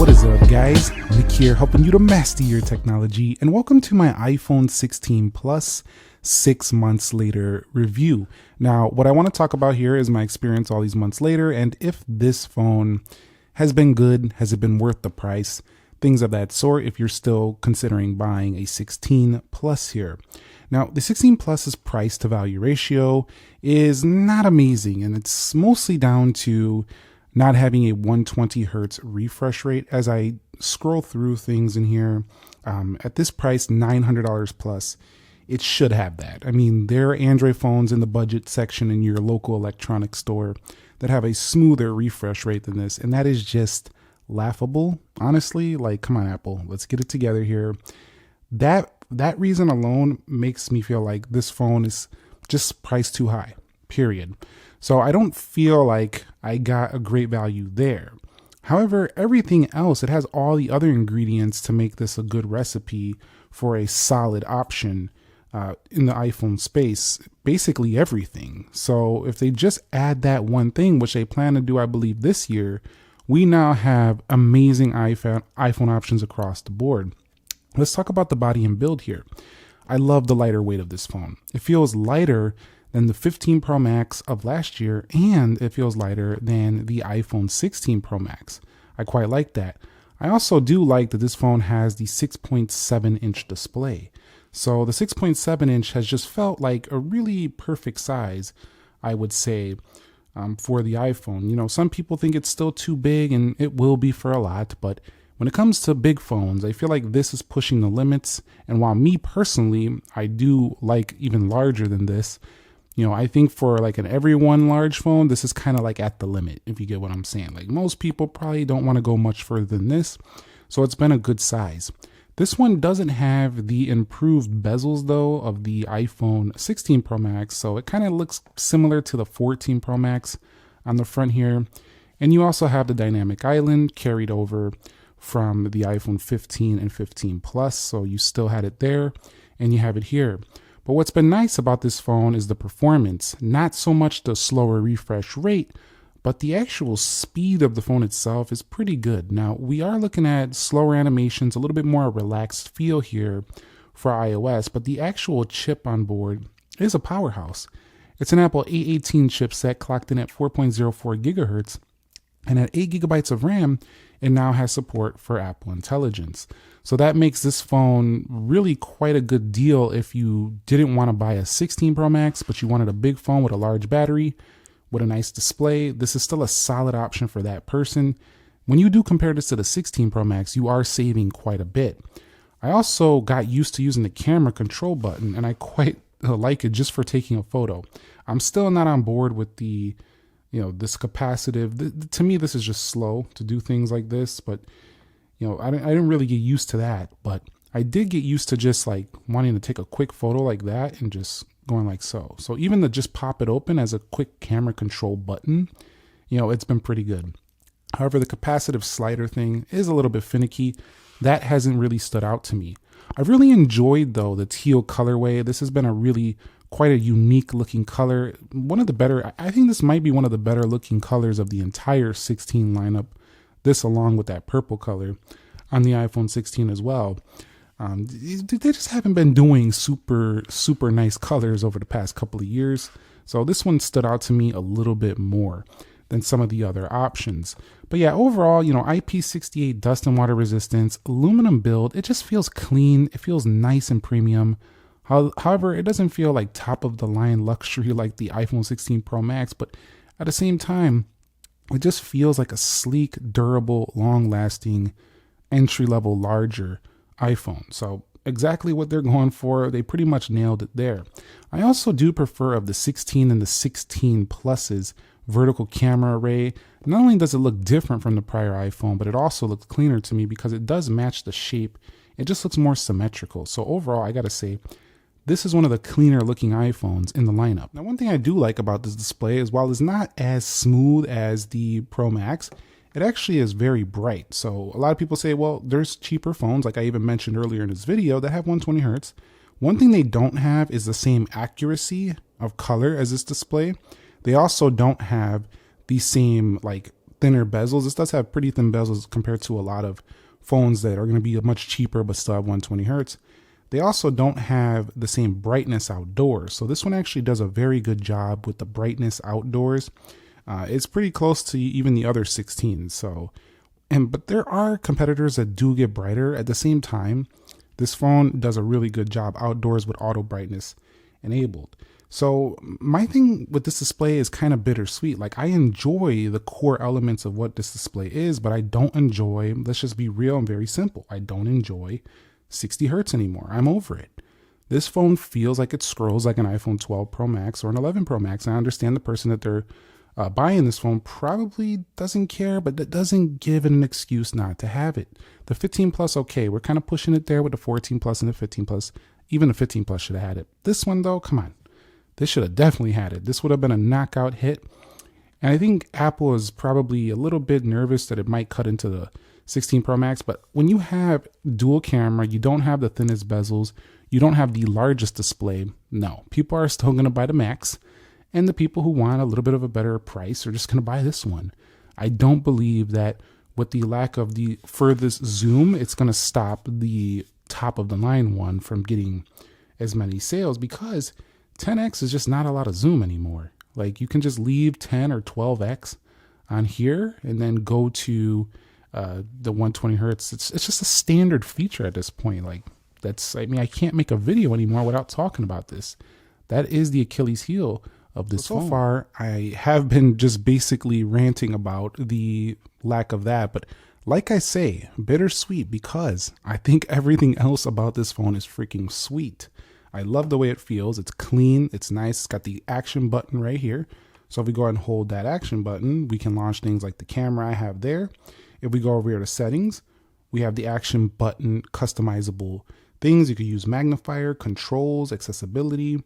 What is up, guys? Nick here, helping you to master your technology, and welcome to my iPhone 16 Plus 6 months later review. Now, what I want to talk about here is my experience all these months later, and if this phone has been good, has it been worth the price, things of that sort, if you're still considering buying a 16 Plus here. Now, the 16 Plus's price to value ratio is not amazing, and it's mostly down to not having a 120 hertz refresh rate. As I scroll through things in here, at this price, $900 plus, it should have that. I mean, there are Android phones in the budget section in your local electronics store that have a smoother refresh rate than this, and that is just laughable. Honestly, like, come on, Apple, let's get it together here. That reason alone makes me feel like this phone is just priced too high, period. So I don't feel like I got a great value there. However, everything else, it has all the other ingredients to make this a good recipe for a solid option in the iPhone space, basically everything. So if they just add that one thing, which they plan to do, I believe, this year, we now have amazing iPhone options across the board. Let's talk about the body and build here. I love the lighter weight of this phone. It feels lighter than the 15 Pro Max of last year, and it feels lighter than the iPhone 16 Pro Max. I quite like that. I also do like that this phone has the 6.7 inch display. So the 6.7 inch has just felt like a really perfect size, I would say, for the iPhone. You know, some people think it's still too big, and it will be for a lot, but when it comes to big phones, I feel like this is pushing the limits. And while me personally, I do like even larger than this, you know, I think for like an everyone large phone, this is kind of like at the limit, if you get what I'm saying. Like, most people probably don't want to go much further than this. So it's been a good size. This one doesn't have the improved bezels, though, of the iPhone 16 Pro Max. So it kind of looks similar to the 14 Pro Max on the front here. And you also have the dynamic island carried over from the iPhone 15 and 15 Plus. So you still had it there, and you have it here. But what's been nice about this phone is the performance, not so much the slower refresh rate, but the actual speed of the phone itself is pretty good. Now, we are looking at slower animations, a little bit more relaxed feel here for iOS, but the actual chip on board is a powerhouse. It's an Apple A18 chipset clocked in at 4.04 gigahertz, and at 8 gigabytes of RAM, it now has support for Apple Intelligence. So that makes this phone really quite a good deal if you didn't want to buy a 16 Pro Max, but you wanted a big phone with a large battery, with a nice display. This is still a solid option for that person. When you do compare this to the 16 Pro Max, you are saving quite a bit. I also got used to using the camera control button, and I quite like it just for taking a photo. I'm still not on board with the, you know, this capacitive. To me, this is just slow to do things like this, but you know, I didn't really get used to that, but I did get used to just like wanting to take a quick photo like that and just going like so. So even to just pop it open as a quick camera control button, you know, it's been pretty good. However, the capacitive slider thing is a little bit finicky. That hasn't really stood out to me. I've really enjoyed, though, the teal colorway. This has been a really quite a unique looking color. One of the better, I think this might be one of the better looking colors of the entire 16 lineup. This along with that purple color on the iPhone 16 as well. They just haven't been doing super nice colors over the past couple of years. So this one stood out to me a little bit more than some of the other options. But yeah, overall, you know, IP68 dust and water resistance, aluminum build, it just feels clean. It feels nice and premium. However, it doesn't feel like top of the line luxury like the iPhone 16 Pro Max, but at the same time, it just feels like a sleek, durable, long-lasting, entry-level, larger iPhone. So exactly what they're going for. They pretty much nailed it there. I also do prefer of the 16 and the 16 Plus's vertical camera array. Not only does it look different from the prior iPhone, but it also looks cleaner to me because it does match the shape. It just looks more symmetrical. So overall, I gotta say, this is one of the cleaner looking iPhones in the lineup. Now, one thing I do like about this display is while it's not as smooth as the Pro Max, it actually is very bright. So a lot of people say, well, there's cheaper phones, like I even mentioned earlier in this video, that have 120 hertz. One thing they don't have is the same accuracy of color as this display. They also don't have the same like thinner bezels. This does have pretty thin bezels compared to a lot of phones that are going to be much cheaper but still have 120 hertz. They also don't have the same brightness outdoors. So this one actually does a very good job with the brightness outdoors. It's pretty close to even the other 16s. But there are competitors that do get brighter. At the same time, this phone does a really good job outdoors with auto brightness enabled. So my thing with this display is kind of bittersweet. Like, I enjoy the core elements of what this display is, but I don't enjoy, let's just be real and very simple, I don't enjoy 60 hertz anymore. I'm over it. This phone feels like it scrolls like an iPhone 12 Pro Max or an 11 Pro Max. I understand the person that they're buying this phone probably doesn't care, but that doesn't give it an excuse not to have it. The 15 Plus, okay, we're kind of pushing it there with the 14 Plus and the 15 Plus. Even the 15 Plus should have had it. This one though, come on. This should have definitely had it. This would have been a knockout hit. And I think Apple is probably a little bit nervous that it might cut into the 16 Pro Max. But when you have dual camera, you don't have the thinnest bezels, you don't have the largest display. No, people are still going to buy the Max. And the people who want a little bit of a better price are just going to buy this one. I don't believe that with the lack of the furthest zoom, it's going to stop the top of the line one from getting as many sales, because 10x is just not a lot of zoom anymore. Like, you can just leave 10 or 12x on here and then go to the 120 hertz. It's just a standard feature at this point. Like, I can't make a video anymore without talking about this. That is the Achilles heel of this phone. So far, I have been just basically ranting about the lack of that, but like I say, bittersweet, because I think everything else about this phone is freaking sweet. I love the way it feels. It's clean. It's nice. It's got the action button right here. So if we go ahead and hold that action button, we can launch things like the camera I have there. If we go over here to settings, we have the action button customizable things. You could use magnifier, controls, accessibility.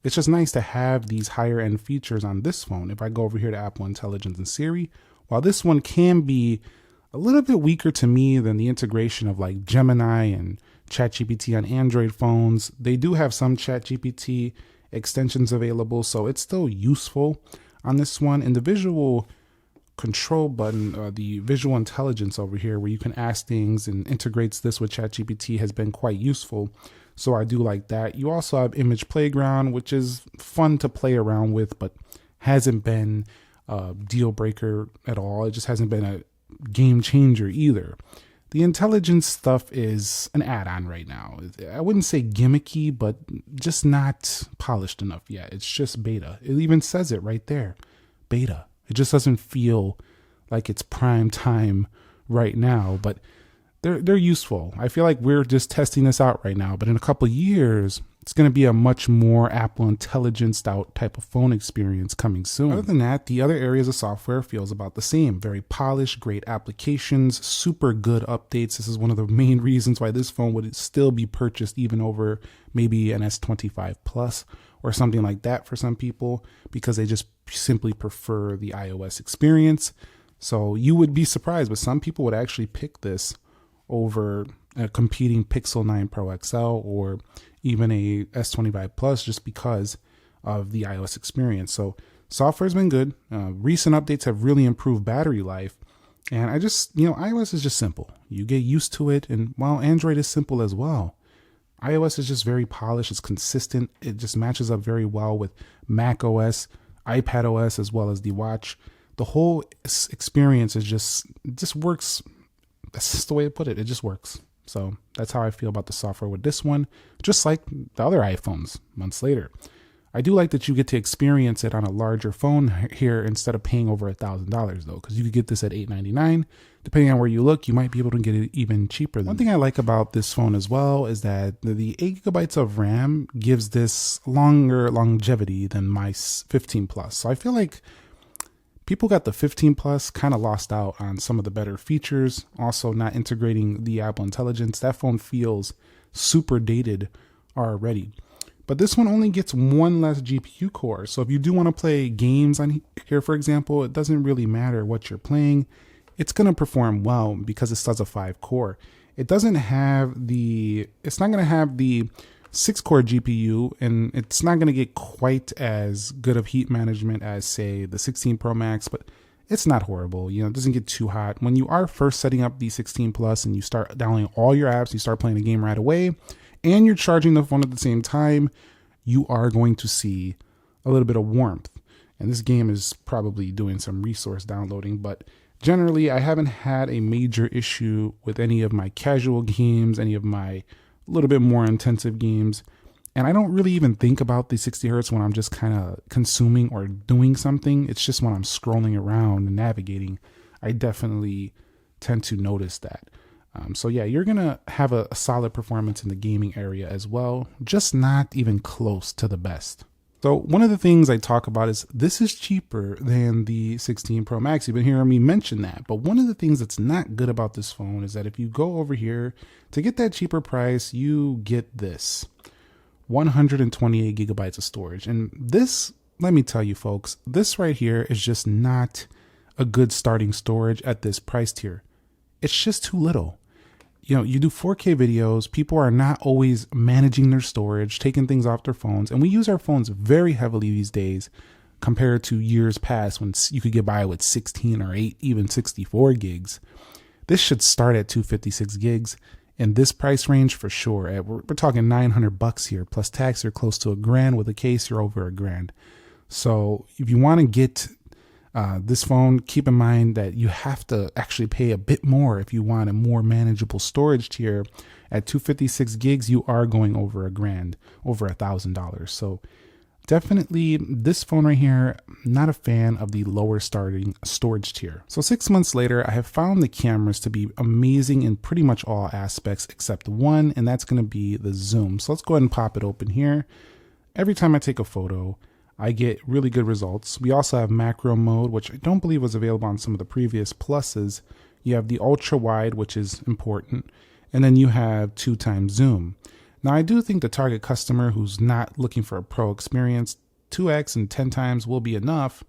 It's just nice to have these higher end features on this phone. If I go over here to Apple Intelligence and Siri, while this one can be a little bit weaker to me than the integration of like Gemini and ChatGPT on Android phones, they do have some ChatGPT extensions available, so it's still useful on this one. And the visual control button, the visual intelligence over here, where you can ask things and integrates this with ChatGPT, has been quite useful. So I do like that. You also have Image Playground, which is fun to play around with, but hasn't been a deal breaker at all. It just hasn't been a game changer either. The intelligence stuff is an add-on right now. I wouldn't say gimmicky, but just not polished enough yet. It's just beta. It even says it right there, beta. It just doesn't feel like it's prime time right now, but they're useful. I feel like we're just testing this out right now, but in a couple of years, it's going to be a much more Apple intelligenced out type of phone experience coming soon. Other than that, the other areas of software feels about the same. Very polished, great applications, super good updates. This is one of the main reasons why this phone would still be purchased even over maybe an S25 Plus or something like that for some people, because they just simply prefer the iOS experience. So you would be surprised, but some people would actually pick this over a competing Pixel 9 Pro XL or even a S25 Plus, just because of the iOS experience. So software's been good. Recent updates have really improved battery life. And iOS is just simple. You get used to it. And while Android is simple as well, iOS is just very polished. It's consistent. It just matches up very well with Mac OS, iPad OS, as well as the watch. The whole experience is just works. That's just the way to put it. It just works. So that's how I feel about the software with this one, just like the other iPhones months later. I do like that you get to experience it on a larger phone here instead of paying over $1,000 though, because you could get this at $899. Depending on where you look, you might be able to get it even cheaper. One thing I like about this phone as well is that the 8 gigabytes of RAM gives this longer longevity than my 15 Plus. So I feel like people got the 15 Plus, kind of lost out on some of the better features. Also not integrating the Apple Intelligence. That phone feels super dated already. But this one only gets one less GPU core. So if you do want to play games on here, for example, it doesn't really matter what you're playing. It's going to perform well because it still has a 5 core. It's not going to have the 6-core GPU, and it's not going to get quite as good of heat management as, say, the 16 Pro Max, but It's not horrible. You know, it doesn't get too hot. When you are first setting up the 16 Plus and you start downloading all your apps, you start playing the game right away, and you're charging the phone at the same time, you are going to see a little bit of warmth. And this game is probably doing some resource downloading, but generally I haven't had a major issue with any of my casual games, any of my little bit more intensive games. And I don't really even think about the 60 hertz when I'm just kind of consuming or doing something. It's just when I'm scrolling around and navigating, I definitely tend to notice that. So yeah, you're going to have a solid performance in the gaming area as well, just not even close to the best. So one of the things I talk about is this is cheaper than the 16 Pro Max. You've been hearing me mention that. But one of the things that's not good about this phone is that if you go over here to get that cheaper price, you get this 128 gigabytes of storage. And this, let me tell you folks, this right here is just not a good starting storage at this price tier. It's just too little. You know, you do 4K videos, people are not always managing their storage, taking things off their phones, and we use our phones very heavily these days compared to years past when you could get by with 16 or 8, even 64 gigs. This should start at 256 gigs in this price range for sure. We're talking $900 here, plus tax, you're close to $1,000. With a case, you're over $1,000. So if you want to get this phone, keep in mind that you have to actually pay a bit more if you want a more manageable storage tier. At 256 gigs, you are going over $1,000, over $1,000. So definitely this phone right here, not a fan of the lower starting storage tier. So 6 months later, I have found the cameras to be amazing in pretty much all aspects except one, and that's going to be the zoom. So let's go ahead and pop it open here. Every time I take a photo, I get really good results. We also have macro mode, which I don't believe was available on some of the previous pluses. You have the ultra wide, which is important. And then you have 2x zoom. Now, I do think the target customer who's not looking for a pro experience, 2x and 10 times will be enough,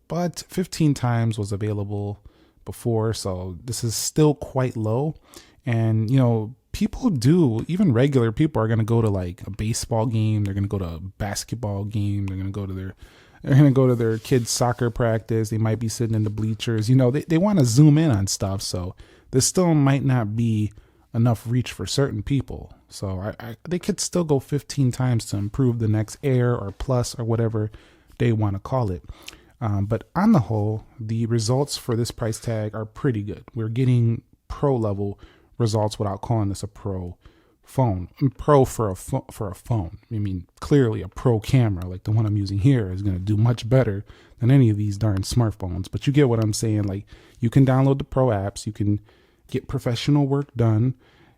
but 15 times was available before. So this is still quite low. And, you know, people do, even regular people are going to go to like a baseball game. They're going to go to a basketball game. They're going to go to their kids' soccer practice. They might be sitting in the bleachers. You know, they want to zoom in on stuff. So this still might not be enough reach for certain people. So they could still go 15 times to improve the next Air or Plus or whatever they want to call it. But on the whole, the results for this price tag are pretty good. We're getting pro level results without calling this a pro phone. Pro for a phone. I mean, clearly a pro camera like the one I'm using here is going to do much better than any of these darn smartphones. But you get what I'm saying. Like, you can download the pro apps. You can get professional work done.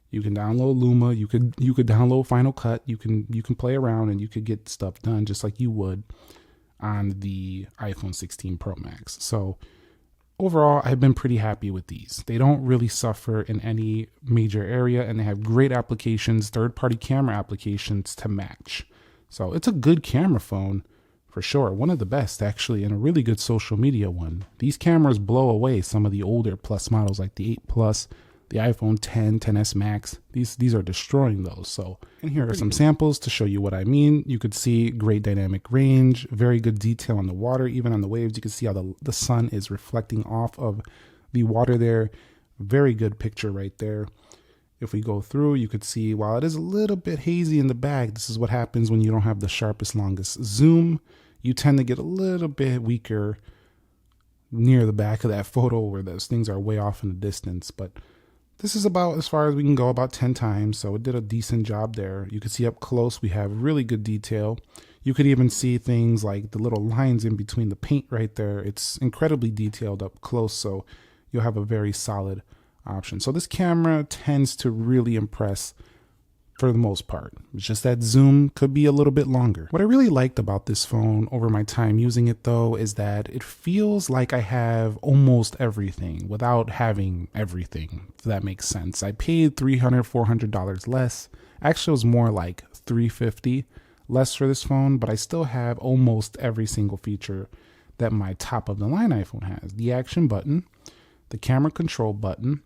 You can download Luma. You could download Final Cut. You can play around and you could get stuff done just like you would on the iPhone 16 Pro Max. So overall, I've been pretty happy with these. They don't really suffer in any major area, and they have great applications, third-party camera applications to match. So it's a good camera phone for sure. One of the best, actually, and a really good social media one. These cameras blow away some of the older Plus models like the 8 Plus, the iPhone 10, 10s Max. These are destroying those. So, and here are some samples to show you what I mean. You could see great dynamic range, very good detail on the water, even on the waves. You can see how the sun is reflecting off of the water there. Very good picture right there. If we go through, you could see while it is a little bit hazy in the back, this is what happens when you don't have the sharpest, longest zoom. You tend to get a little bit weaker near the back of that photo where those things are way off in the distance. But this is about as far as we can go, about 10 times. So it did a decent job there. You can see up close, we have really good detail. You could even see things like the little lines in between the paint right there. It's incredibly detailed up close. So you'll have a very solid option. So this camera tends to really impress for the most part. It's just that zoom could be a little bit longer. What I really liked about this phone over my time using it though is that it feels like I have almost everything without having everything, if that makes sense. I paid $300, $400 less. Actually, it was more like $350 less for this phone, but I still have almost every single feature that my top of the line iPhone has. The action button, the camera control button,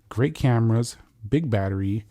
great cameras, big battery,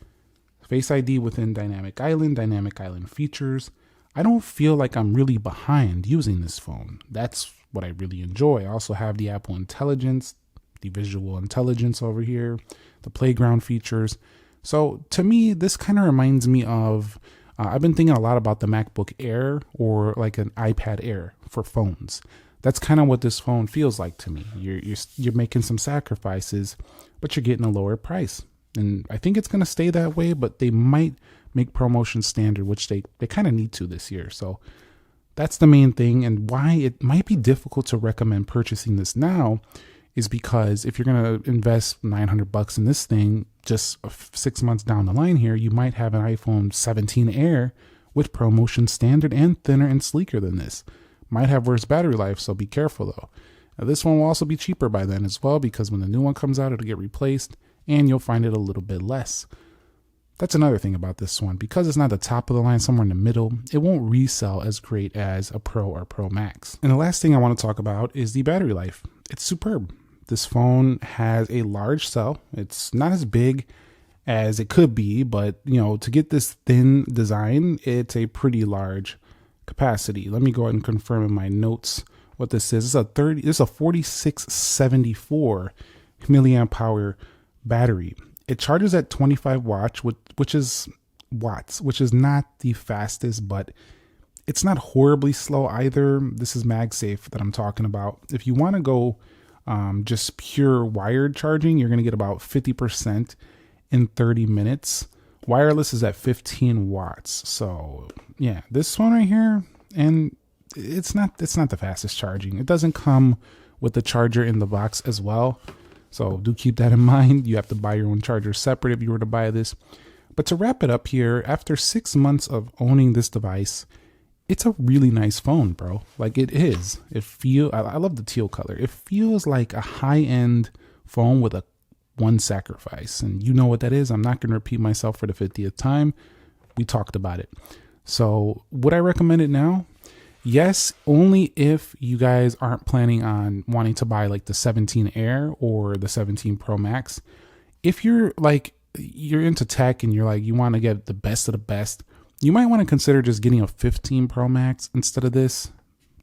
Face ID within Dynamic Island features. I don't feel like I'm really behind using this phone. That's what I really enjoy. I also have the Apple Intelligence, the visual intelligence over here, the playground features. So to me, this kind of reminds me of, I've been thinking a lot about the MacBook Air or like an iPad Air for phones. That's kind of what this phone feels like to me. You're making some sacrifices, but you're getting a lower price. And I think it's going to stay that way, but they might make promotion standard, which they kind of need to this year. So that's the main thing. And why it might be difficult to recommend purchasing this now is because if you're going to invest $900 in this thing, just 6 months down the line here, you might have an iPhone 17 Air with promotion standard and thinner and sleeker than this. Might have worse battery life, so be careful though. Now, this one will also be cheaper by then as well, because when the new one comes out, it'll get replaced and you'll find it a little bit less. That's another thing about this one. Because it's not the top of the line, somewhere in the middle, it won't resell as great as a Pro or Pro Max. And the last thing I want to talk about is the battery life. It's superb. This phone has a large cell. It's not as big as it could be, but to get this thin design, it's a pretty large capacity. Let me go ahead and confirm in my notes what this is. This is a 4674 milliamp hour battery. It charges at 25 watts, which is not the fastest, but it's not horribly slow either. This is MagSafe that I'm talking about. If you want to go just pure wired charging, you're going to get about 50% in 30 minutes. Wireless is at 15 watts. So yeah, this one right here, and it's not the fastest charging. It doesn't come with the charger in the box as well. So do keep that in mind. You have to buy your own charger separate if you were to buy this. But to wrap it up here, after 6 months of owning this device, it's a really nice phone, bro. Like it is. I love the teal color. It feels like a high-end phone with one sacrifice. And you know what that is. I'm not going to repeat myself for the 50th time. We talked about it. So would I recommend it now? Yes, only if you guys aren't planning on wanting to buy like the 17 Air or the 17 Pro Max. If you're into tech and you want to get the best of the best, you might want to consider just getting a 15 Pro Max instead of this.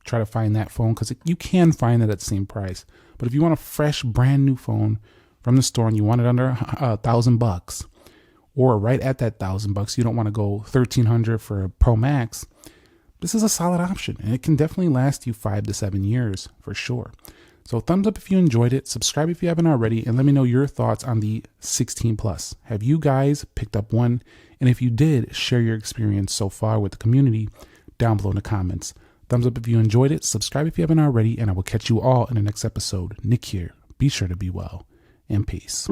Try to find that phone because you can find it at the same price. But if you want a fresh, brand new phone from the store and you want it under $1,000 or right at that $1,000, you don't want to go $1,300 for a Pro Max, this is a solid option and it can definitely last you 5 to 7 years for sure. So thumbs up if you enjoyed it, subscribe if you haven't already, and let me know your thoughts on the 16 Plus. Have you guys picked up one? And if you did, share your experience so far with the community down below in the comments. Thumbs up if you enjoyed it, subscribe if you haven't already, and I will catch you all in the next episode. Nick here. Be sure to be well, and peace.